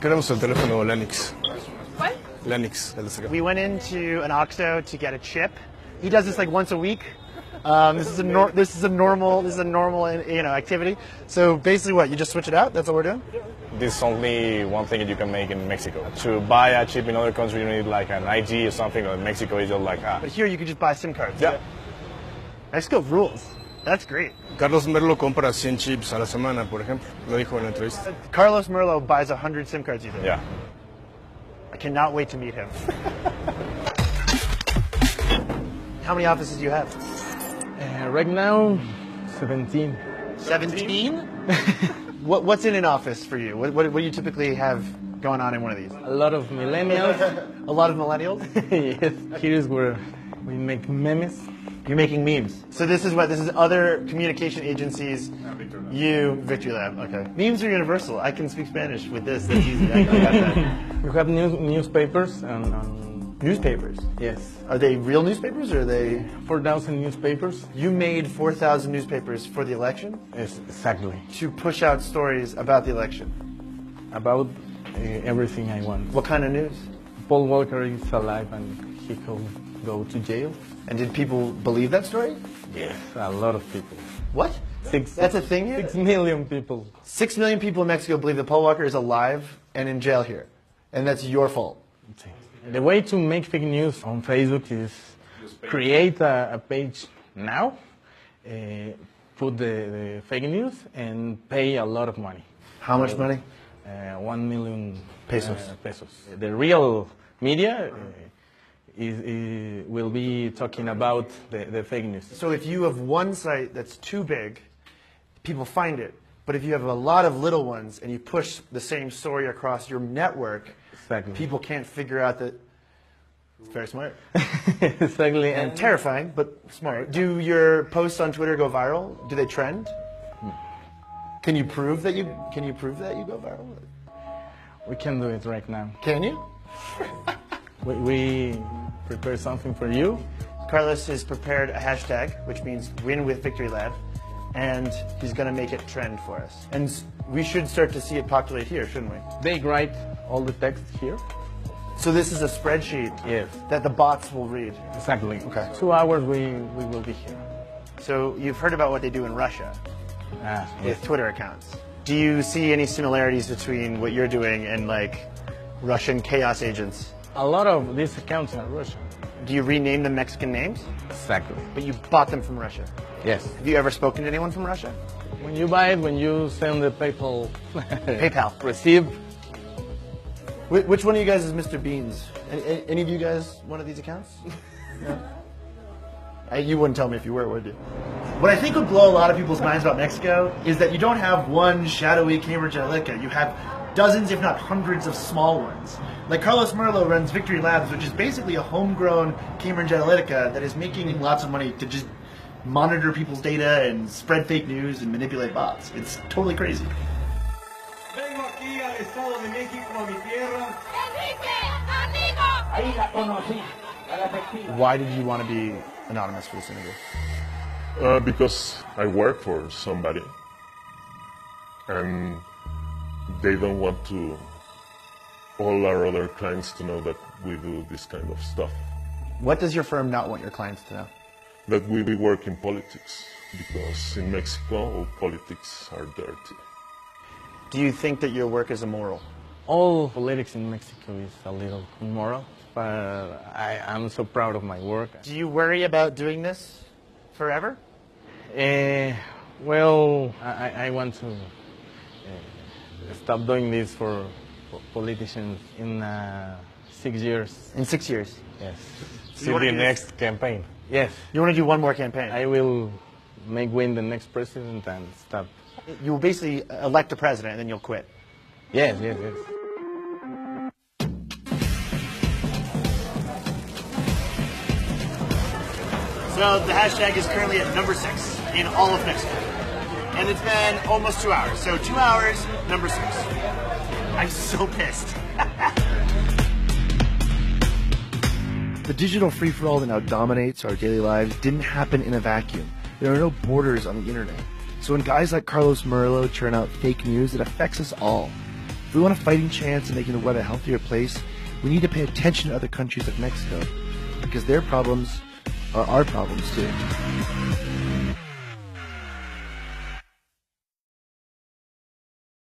Queremos el teléfono Lennox. What? Lennox. We went into an OXXO to get a chip. He does this like once a week. This is a normal activity. So basically, what you just switch it out? That's what we're doing. This is only one thing that you can make in Mexico. To buy a chip in other countries, you need like an ID or something. Or in Mexico, it's just like But here, you can just buy SIM cards. Yeah. Mexico rules. That's great. Carlos Merlo compra 100 chips a la semana, por ejemplo. Lo dijo en la entrevista. Carlos Merlo buys 100 SIM cards, you think? Yeah. I cannot wait to meet him. How many offices do you have? Right now, 17. 17? What's in an office for you? What do you typically have going on in one of these? A lot of millennials. A lot of millennials? Yes. Here is where we make memes. You're making memes. So this is other communication agencies. You, Victory Lab. Okay. Memes are universal. I can speak Spanish with this. That's easy. I got that. We have newspapers and Newspapers? yes, Are they real newspapers or are they? 4,000 newspapers. You made 4,000 newspapers for the election Yes, exactly. to push out stories about the election. About everything I want. What kind of news? Paul Walker is alive and he could go to jail. And did people believe that story? Yes, a lot of people. What? That's a thing here? 6 million people. 6 million people in Mexico believe that Paul Walker is alive and in jail here. And that's your fault. The way to make fake news on Facebook is create a page now, put the fake news, and pay a lot of money. How much money? 1 million Pesos. pesos. The real media will be talking about the fake news. So if you have one site that's too big, people find it. But if you have a lot of little ones and you push the same story across your network, Exactly. people can't figure out that. It's very smart. Exactly. And terrifying, but smart. Do your posts on Twitter go viral? Do they trend? Can you prove that you go viral? We can do it right now. Can you? We prepare something for you. Carlos has prepared a hashtag, which means win with Victory Lab, and he's going to make it trend for us. And we should start to see it populate here, shouldn't we? They write all the text here. So this is a spreadsheet Yes. that the bots will read. Exactly. Okay. 2 hours we will be here. So you've heard about what they do in Russia with Yes. Twitter accounts. Do you see any similarities between what you're doing and like Russian chaos agents? A lot of these accounts are Russian. Do you rename them Mexican names? Exactly. But you bought them from Russia. Yes. Have you ever spoken to anyone from Russia? When you buy it, when you send the PayPal PayPal. receipt, Which one of you guys is Mr. Beans? Any of you guys one of these accounts? No? You wouldn't tell me if you were, would you? What I think would blow a lot of people's minds about Mexico is that you don't have one shadowy Cambridge Analytica. You have dozens, if not hundreds, of small ones. Like Carlos Merlo runs Victory Labs, which is basically a homegrown Cambridge Analytica that is making lots of money to just monitor people's data and spread fake news and manipulate bots. It's totally crazy. Vengo aquí al Estado de México, a mi tierra. Ahí la conocí, a la efectiva. Why did you want to be anonymous for this interview? Because I work for somebody, and they don't want to all our other clients to know that we do this kind of stuff. What does your firm not want your clients to know? That we work in politics, because in Mexico, politics are dirty. Do you think that your work is immoral? all politics in Mexico is a little immoral, but I'm so proud of my work. Do you worry about doing this forever? Well, I want to stop doing this for politicians in 6 years. In 6 years? Yes. See the next campaign. Yes. You want to do one more campaign? I will win the next president and stop. You will basically elect a president and then you'll quit. Yes, yes, yes. So the hashtag is currently at number 6 in all of Mexico. And it's been almost 2 hours. So 2 hours, number 6. I'm so pissed. The digital free-for-all that now dominates our daily lives didn't happen in a vacuum. There are no borders on the internet. So when guys like Carlos Murillo churn out fake news, it affects us all. If we want a fighting chance of making the world a healthier place, we need to pay attention to other countries like Mexico, because their problems are our problems too.